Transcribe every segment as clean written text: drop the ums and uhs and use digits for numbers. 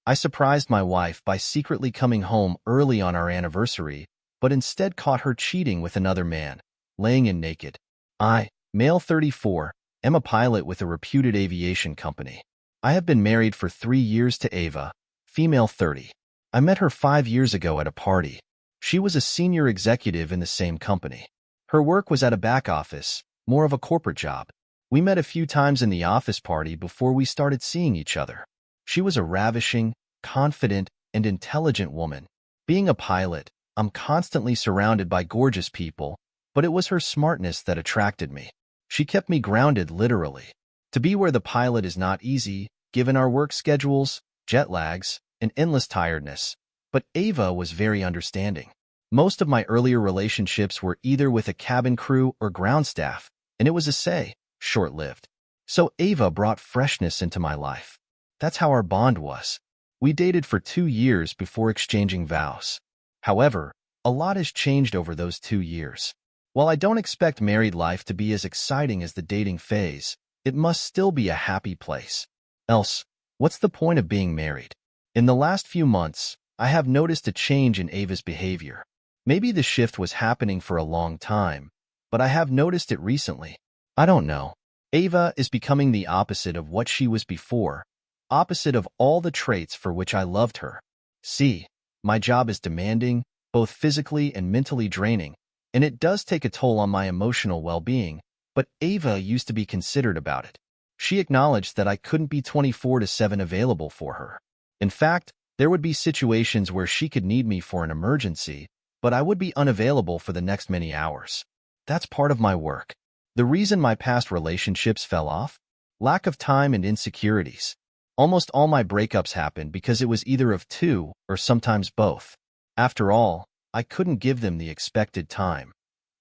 I surprised my wife by secretly coming home early on our anniversary, but instead caught her cheating with another man, laying in naked. I, male 34, am a pilot with a reputed aviation company. I have been married for 3 years to Ava, female 30. I met her 5 years ago at a party. She was a senior executive in the same company. Her work was at a back office, more of a corporate job. We met a few times in the office party before we started seeing each other. She was a ravishing, confident, and intelligent woman. Being a pilot, I'm constantly surrounded by gorgeous people, but it was her smartness that attracted me. She kept me grounded literally. To be where the pilot is not easy, given our work schedules, jet lags, and endless tiredness. But Ava was very understanding. Most of my earlier relationships were either with a cabin crew or ground staff, and it was short-lived. So Ava brought freshness into my life. That's how our bond was. We dated for 2 years before exchanging vows. However, a lot has changed over those 2 years. While I don't expect married life to be as exciting as the dating phase, it must still be a happy place. Else, what's the point of being married? In the last few months, I have noticed a change in Ava's behavior. Maybe the shift was happening for a long time, but I have noticed it recently. I don't know. Ava is becoming the opposite of what she was before, opposite of all the traits for which I loved her. See, my job is demanding, both physically and mentally draining, and it does take a toll on my emotional well-being, but Ava used to be considerate about it. She acknowledged that I couldn't be 24/7 available for her. In fact, there would be situations where she could need me for an emergency, but I would be unavailable for the next many hours. That's part of my work. The reason my past relationships fell off? Lack of time and insecurities. Almost all my breakups happened because it was either of two or sometimes both. After all, I couldn't give them the expected time.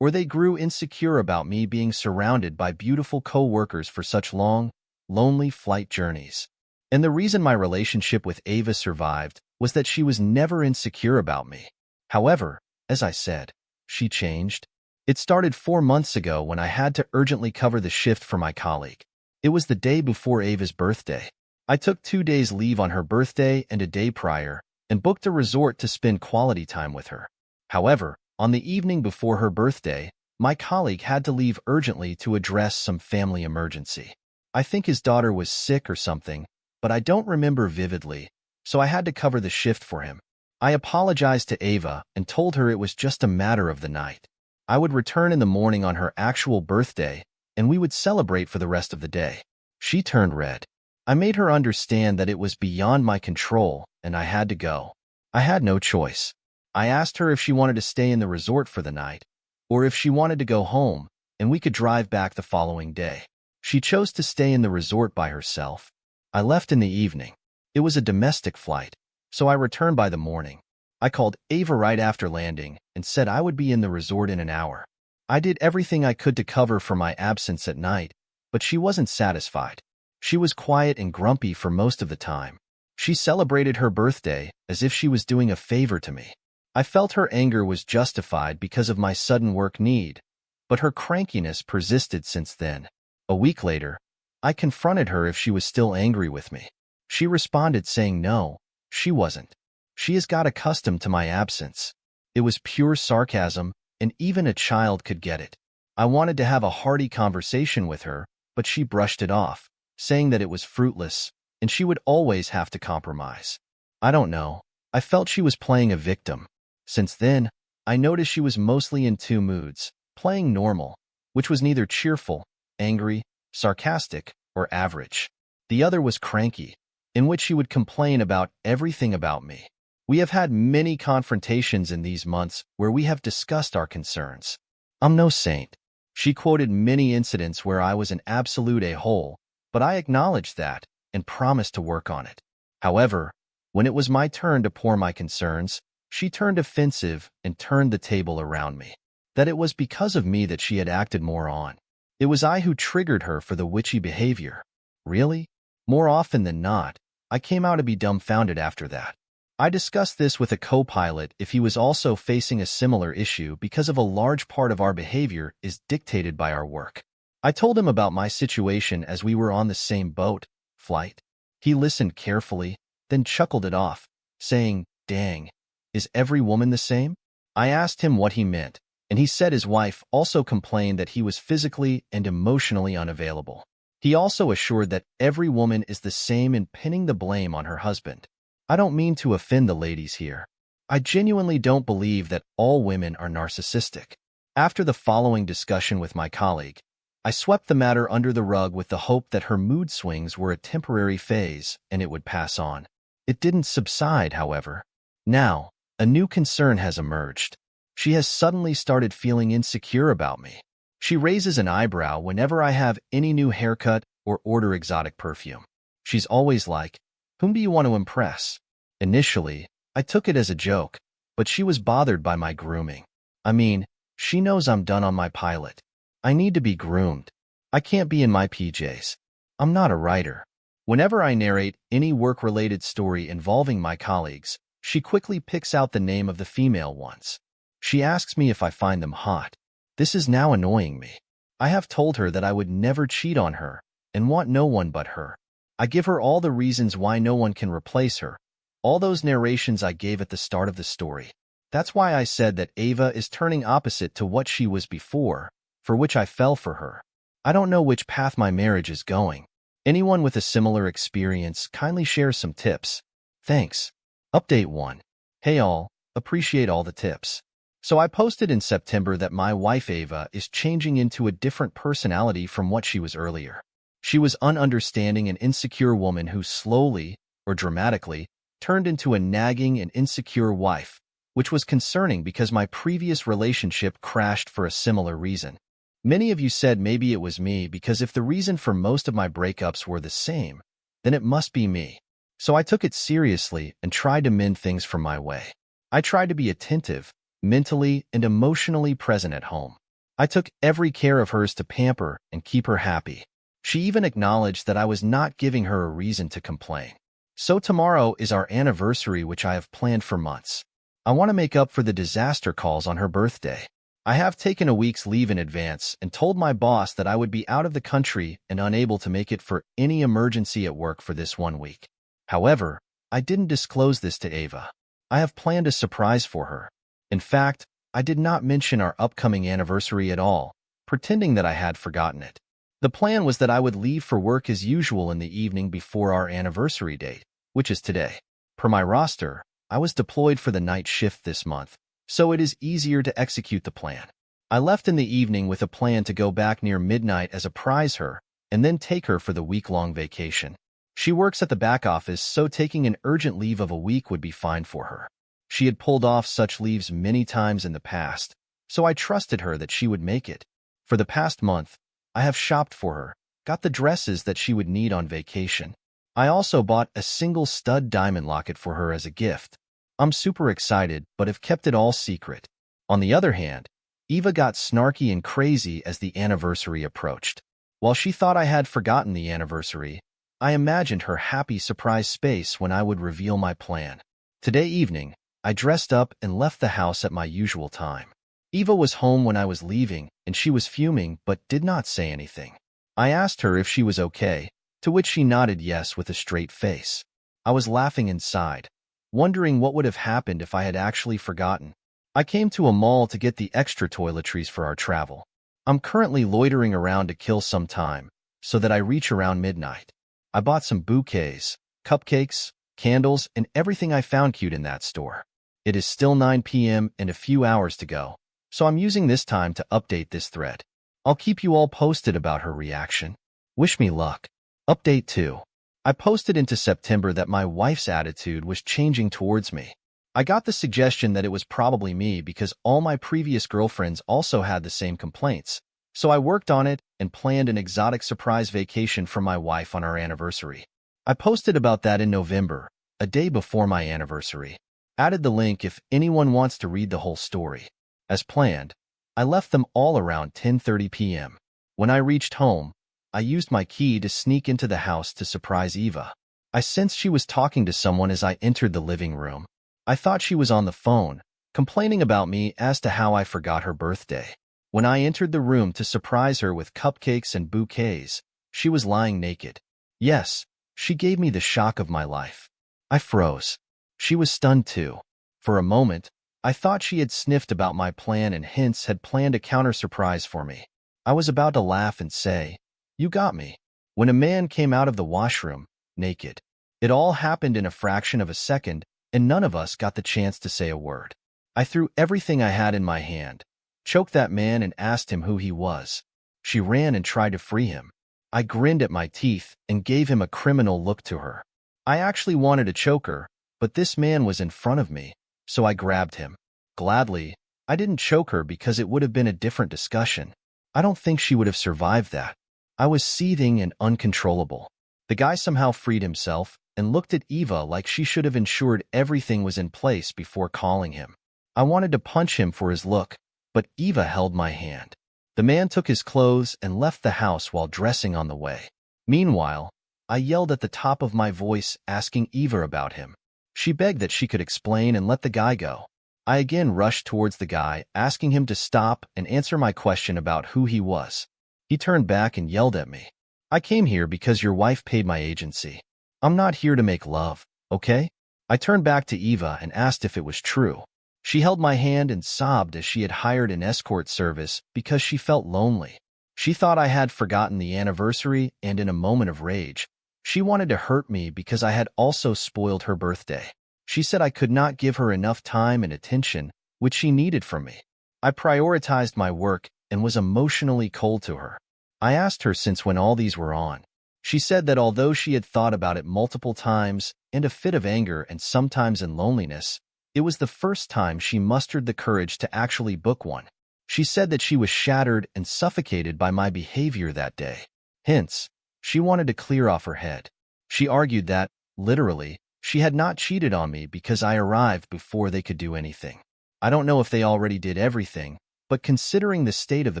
Or they grew insecure about me being surrounded by beautiful co-workers for such long, lonely flight journeys. And the reason my relationship with Ava survived was that she was never insecure about me. However, as I said, she changed. It started 4 months ago when I had to urgently cover the shift for my colleague. It was the day before Ava's birthday. I took 2 days leave on her birthday and a day prior, and booked a resort to spend quality time with her. However, on the evening before her birthday, my colleague had to leave urgently to address some family emergency. I think his daughter was sick or something, but I don't remember vividly, so I had to cover the shift for him. I apologized to Ava and told her it was just a matter of the night. I would return in the morning on her actual birthday, and we would celebrate for the rest of the day. She turned red. I made her understand that it was beyond my control, and I had to go. I had no choice. I asked her if she wanted to stay in the resort for the night, or if she wanted to go home, and we could drive back the following day. She chose to stay in the resort by herself. I left in the evening. It was a domestic flight, so I returned by the morning. I called Ava right after landing and said I would be in the resort in an hour. I did everything I could to cover for my absence at night, but she wasn't satisfied. She was quiet and grumpy for most of the time. She celebrated her birthday as if she was doing a favor to me. I felt her anger was justified because of my sudden work need, but her crankiness persisted since then. A week later, I confronted her if she was still angry with me. She responded saying no, she wasn't. She has got accustomed to my absence. It was pure sarcasm, and even a child could get it. I wanted to have a hearty conversation with her, but she brushed it off, saying that it was fruitless, and she would always have to compromise. I don't know. I felt she was playing a victim. Since then, I noticed she was mostly in two moods, playing normal, which was neither cheerful, angry, sarcastic, or average. The other was cranky, in which she would complain about everything about me. We have had many confrontations in these months where we have discussed our concerns. I'm no saint. She quoted many incidents where I was an absolute a-hole, but I acknowledged that and promised to work on it. However, when it was my turn to pour my concerns, she turned offensive and turned the table around me. That it was because of me that she had acted more on. It was I who triggered her for the witchy behavior. Really? More often than not, I came out to be dumbfounded after that. I discussed this with a co-pilot if he was also facing a similar issue because of a large part of our behavior is dictated by our work. I told him about my situation as we were on the same boat, flight. He listened carefully, then chuckled it off, saying, "Dang, is every woman the same?" I asked him what he meant, and he said his wife also complained that he was physically and emotionally unavailable. He also assured that every woman is the same in pinning the blame on her husband. I don't mean to offend the ladies here. I genuinely don't believe that all women are narcissistic. After the following discussion with my colleague, I swept the matter under the rug with the hope that her mood swings were a temporary phase and it would pass on. It didn't subside, however. Now, a new concern has emerged. She has suddenly started feeling insecure about me. She raises an eyebrow whenever I have any new haircut or order exotic perfume. She's always like, "Whom do you want to impress?" Initially, I took it as a joke, but she was bothered by my grooming. I mean, she knows I'm done on my pilot. I need to be groomed. I can't be in my PJs. I'm not a writer. Whenever I narrate any work-related story involving my colleagues, she quickly picks out the name of the female ones. She asks me if I find them hot. This is now annoying me. I have told her that I would never cheat on her and want no one but her. I give her all the reasons why no one can replace her, all those narrations I gave at the start of the story. That's why I said that Ava is turning opposite to what she was before, for which I fell for her. I don't know which path my marriage is going. Anyone with a similar experience, kindly share some tips. Thanks. Update 1. Hey all, appreciate all the tips. So I posted in September that my wife Ava is changing into a different personality from what she was earlier. She was an ununderstanding and insecure woman who slowly, or dramatically, turned into a nagging and insecure wife, which was concerning because my previous relationship crashed for a similar reason. Many of you said maybe it was me because if the reason for most of my breakups were the same, then it must be me. So I took it seriously and tried to mend things from my way. I tried to be attentive, mentally and emotionally present at home. I took every care of hers to pamper and keep her happy. She even acknowledged that I was not giving her a reason to complain. So tomorrow is our anniversary, which I have planned for months. I want to make up for the disaster calls on her birthday. I have taken a week's leave in advance and told my boss that I would be out of the country and unable to make it for any emergency at work for this 1 week. However, I didn't disclose this to Ava. I have planned a surprise for her. In fact, I did not mention our upcoming anniversary at all, pretending that I had forgotten it. The plan was that I would leave for work as usual in the evening before our anniversary date, which is today. Per my roster, I was deployed for the night shift this month, so it is easier to execute the plan. I left in the evening with a plan to go back near midnight as a prize her, and then take her for the week-long vacation. She works at the back office, so taking an urgent leave of a week would be fine for her. She had pulled off such leaves many times in the past, so I trusted her that she would make it. For the past month, I have shopped for her, got the dresses that she would need on vacation. I also bought a single stud diamond locket for her as a gift. I'm super excited, but have kept it all secret. On the other hand, Eva got snarky and crazy as the anniversary approached. While she thought I had forgotten the anniversary, I imagined her happy surprise space when I would reveal my plan. Today evening, I dressed up and left the house at my usual time. Eva was home when I was leaving, and she was fuming but did not say anything. I asked her if she was okay, to which she nodded yes with a straight face. I was laughing inside, wondering what would have happened if I had actually forgotten. I came to a mall to get the extra toiletries for our travel. I'm currently loitering around to kill some time, so that I reach around midnight. I bought some bouquets, cupcakes, candles, and everything I found cute in that store. It is still 9 p.m. and a few hours to go, so I'm using this time to update this thread. I'll keep you all posted about her reaction. Wish me luck. Update 2. I posted into September that my wife's attitude was changing towards me. I got the suggestion that it was probably me because all my previous girlfriends also had the same complaints, so I worked on it and planned an exotic surprise vacation for my wife on our anniversary. I posted about that in November, a day before my anniversary. Added the link if anyone wants to read the whole story. As planned, I left them all around 10:30 p.m. When I reached home, I used my key to sneak into the house to surprise Eva. I sensed she was talking to someone as I entered the living room. I thought she was on the phone, complaining about me as to how I forgot her birthday. When I entered the room to surprise her with cupcakes and bouquets, she was lying naked. Yes, she gave me the shock of my life. I froze. She was stunned too. For a moment, I thought she had sniffed about my plan and hence had planned a counter-surprise for me. I was about to laugh and say, "You got me," when a man came out of the washroom, naked. It all happened in a fraction of a second, and none of us got the chance to say a word. I threw everything I had in my hand, choked that man and asked him who he was. She ran and tried to free him. I grinned at my teeth and gave him a criminal look to her. I actually wanted to choke her, but this man was in front of me, so I grabbed him. Gladly, I didn't choke her because it would have been a different discussion. I don't think she would have survived that. I was seething and uncontrollable. The guy somehow freed himself and looked at Eva like she should have ensured everything was in place before calling him. I wanted to punch him for his look, but Eva held my hand. The man took his clothes and left the house while dressing on the way. Meanwhile, I yelled at the top of my voice asking Eva about him. She begged that she could explain and let the guy go. I again rushed towards the guy, asking him to stop and answer my question about who he was. He turned back and yelled at me. "I came here because your wife paid my agency. I'm not here to make love, okay?" I turned back to Eva and asked if it was true. She held my hand and sobbed as she had hired an escort service because she felt lonely. She thought I had forgotten the anniversary, and in a moment of rage, she wanted to hurt me because I had also spoiled her birthday. She said I could not give her enough time and attention, which she needed from me. I prioritized my work and was emotionally cold to her. I asked her since when all these were on. She said that although she had thought about it multiple times, in a fit of anger and sometimes in loneliness, it was the first time she mustered the courage to actually book one. She said that she was shattered and suffocated by my behavior that day. Hence, she wanted to clear off her head. She argued that, literally, she had not cheated on me because I arrived before they could do anything. I don't know if they already did everything, but considering the state of the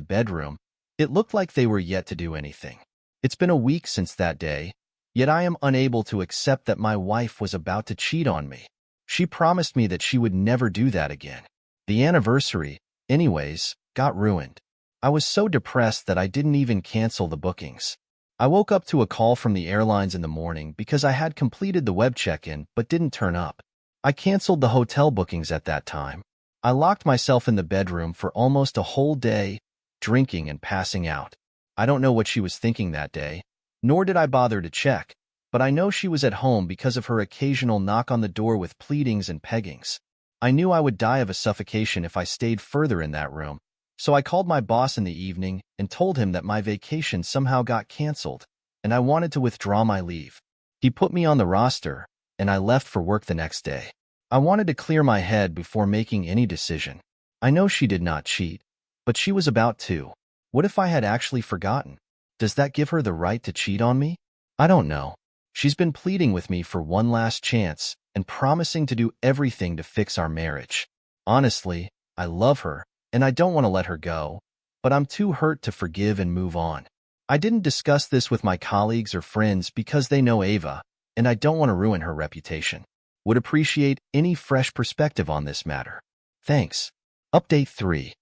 bedroom, it looked like they were yet to do anything. It's been a week since that day, yet I am unable to accept that my wife was about to cheat on me. She promised me that she would never do that again. The anniversary, anyways, got ruined. I was so depressed that I didn't even cancel the bookings. I woke up to a call from the airlines in the morning because I had completed the web check-in but didn't turn up. I canceled the hotel bookings at that time. I locked myself in the bedroom for almost a whole day, drinking and passing out. I don't know what she was thinking that day, nor did I bother to check, but I know she was at home because of her occasional knock on the door with pleadings and peggings. I knew I would die of a suffocation if I stayed further in that room, so I called my boss in the evening and told him that my vacation somehow got canceled, and I wanted to withdraw my leave. He put me on the roster, and I left for work the next day. I wanted to clear my head before making any decision. I know she did not cheat, but she was about to. What if I had actually forgotten? Does that give her the right to cheat on me? I don't know. She's been pleading with me for one last chance and promising to do everything to fix our marriage. Honestly, I love her, and I don't want to let her go, but I'm too hurt to forgive and move on. I didn't discuss this with my colleagues or friends because they know Eva, and I don't want to ruin her reputation. Would appreciate any fresh perspective on this matter. Thanks. Update 3.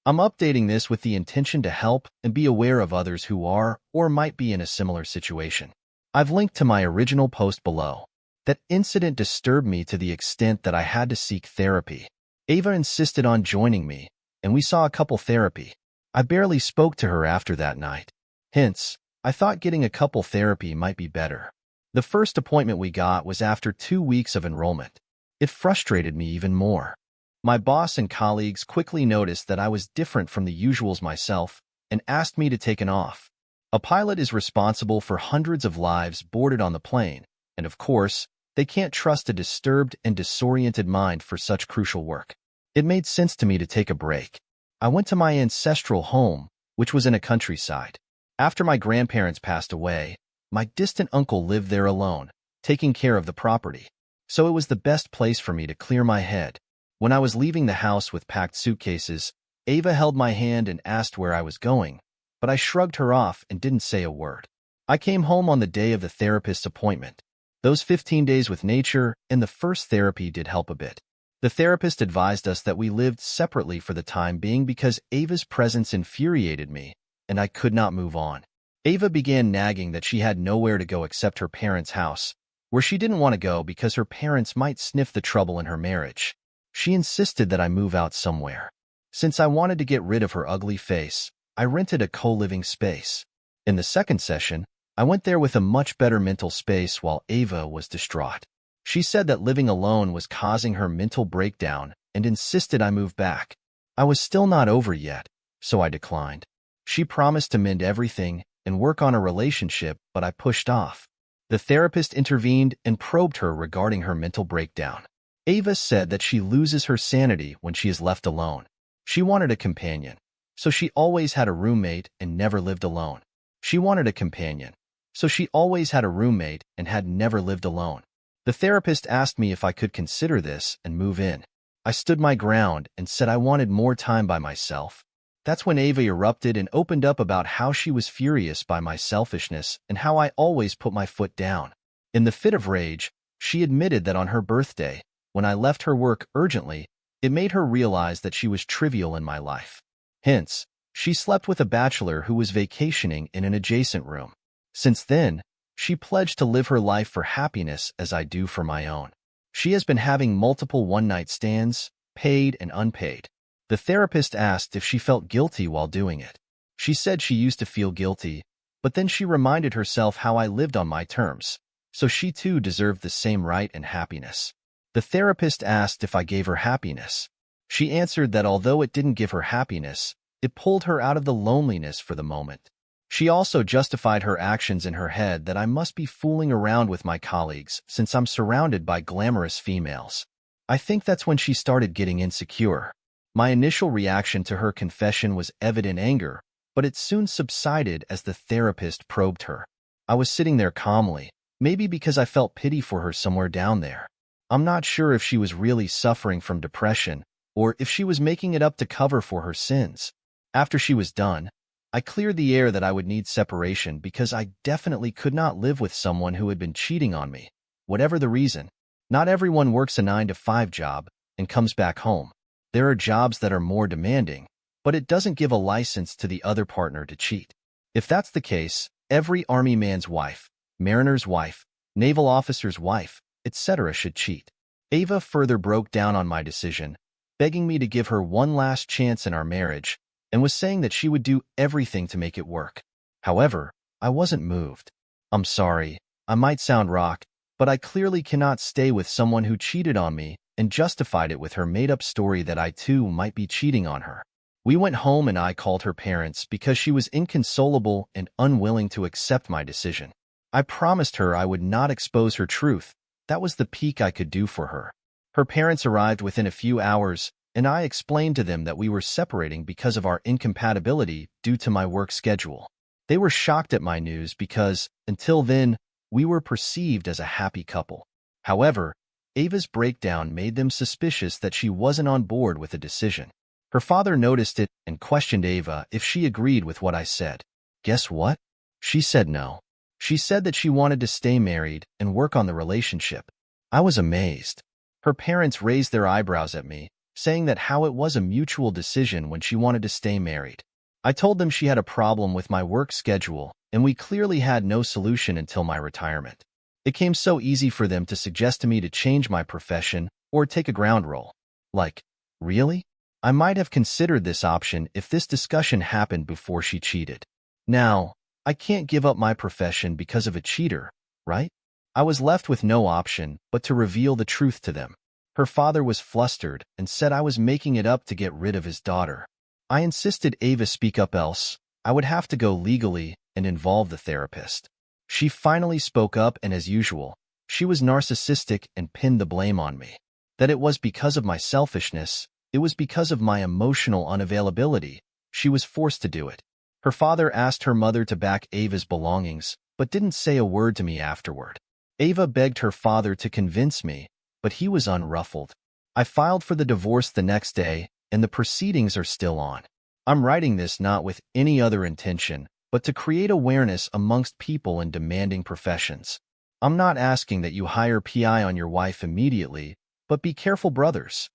I'm updating this with the intention to help and be aware of others who are or might be in a similar situation. I've linked to my original post below. That incident disturbed me to the extent that I had to seek therapy. Eva insisted on joining me, and we saw a couple therapy. I barely spoke to her after that night. Hence, I thought getting a couple therapy might be better. The first appointment we got was after 2 weeks of enrollment. It frustrated me even more. My boss and colleagues quickly noticed that I was different from the usuals myself and asked me to take an off. A pilot is responsible for hundreds of lives boarded on the plane, and of course, they can't trust a disturbed and disoriented mind for such crucial work. It made sense to me to take a break. I went to my ancestral home, which was in a countryside. After my grandparents passed away, my distant uncle lived there alone, taking care of the property. So it was the best place for me to clear my head. When I was leaving the house with packed suitcases, Eva held my hand and asked where I was going, but I shrugged her off and didn't say a word. I came home on the day of the therapist's appointment. Those 15 days with nature and the first therapy did help a bit. The therapist advised us that we lived separately for the time being because Ava's presence infuriated me, and I could not move on. Ava began nagging that she had nowhere to go except her parents' house, where she didn't want to go because her parents might sniff the trouble in her marriage. She insisted that I move out somewhere. Since I wanted to get rid of her ugly face, I rented a co-living space. In the second session, I went there with a much better mental space while Ava was distraught. She said that living alone was causing her mental breakdown and insisted I move back. I was still not over yet, so I declined. She promised to mend everything and work on a relationship, but I pushed off. The therapist intervened and probed her regarding her mental breakdown. Ava said that she loses her sanity when she is left alone. She wanted a companion, so she always had a roommate and never lived alone. She wanted a companion, so she always had a roommate and had never lived alone. The therapist asked me if I could consider this and move in. I stood my ground and said I wanted more time by myself. That's when Ava erupted and opened up about how she was furious by my selfishness and how I always put my foot down. In the fit of rage, she admitted that on her birthday, when I left her work urgently, it made her realize that she was trivial in my life. Hence, she slept with a bachelor who was vacationing in an adjacent room. Since then, she pledged to live her life for happiness as I do for my own. She has been having multiple one-night stands, paid and unpaid. The therapist asked if she felt guilty while doing it. She said she used to feel guilty, but then she reminded herself how I lived on my terms, so she too deserved the same right and happiness. The therapist asked if I gave her happiness. She answered that although it didn't give her happiness, it pulled her out of the loneliness for the moment. She also justified her actions in her head that I must be fooling around with my colleagues since I'm surrounded by glamorous females. I think that's when she started getting insecure. My initial reaction to her confession was evident anger, but it soon subsided as the therapist probed her. I was sitting there calmly, maybe because I felt pity for her somewhere down there. I'm not sure if she was really suffering from depression or if she was making it up to cover for her sins. After she was done, I cleared the air that I would need separation because I definitely could not live with someone who had been cheating on me. Whatever the reason, not everyone works a 9-to-5 job and comes back home. There are jobs that are more demanding, but it doesn't give a license to the other partner to cheat. If that's the case, every army man's wife, mariner's wife, naval officer's wife, etc. should cheat. Ava further broke down on my decision, begging me to give her one last chance in our marriage, and was saying that she would do everything to make it work. However, I wasn't moved. I'm sorry, I might sound rock, but I clearly cannot stay with someone who cheated on me and justified it with her made-up story that I too might be cheating on her. We went home and I called her parents because she was inconsolable and unwilling to accept my decision. I promised her I would not expose her truth. That was the peak I could do for her. Her parents arrived within a few hours, and I explained to them that we were separating because of our incompatibility due to my work schedule. They were shocked at my news because, until then, we were perceived as a happy couple. However, Ava's breakdown made them suspicious that she wasn't on board with the decision. Her father noticed it and questioned Ava if she agreed with what I said. Guess what? She said no. She said that she wanted to stay married and work on the relationship. I was amazed. Her parents raised their eyebrows at me, saying that how it was a mutual decision when she wanted to stay married. I told them she had a problem with my work schedule, and we clearly had no solution until my retirement. It came so easy for them to suggest to me to change my profession or take a ground role. Like, really? I might have considered this option if this discussion happened before she cheated. Now, I can't give up my profession because of a cheater, right? I was left with no option but to reveal the truth to them. Her father was flustered and said I was making it up to get rid of his daughter. I insisted Ava speak up, else I would have to go legally and involve the therapist. She finally spoke up, and as usual, she was narcissistic and pinned the blame on me. That it was because of my selfishness, it was because of my emotional unavailability, she was forced to do it. Her father asked her mother to back Ava's belongings, but didn't say a word to me afterward. Ava begged her father to convince me, but he was unruffled. I filed for the divorce the next day, and the proceedings are still on. I'm writing this not with any other intention, but to create awareness amongst people in demanding professions. I'm not asking that you hire PI on your wife immediately, but be careful, brothers.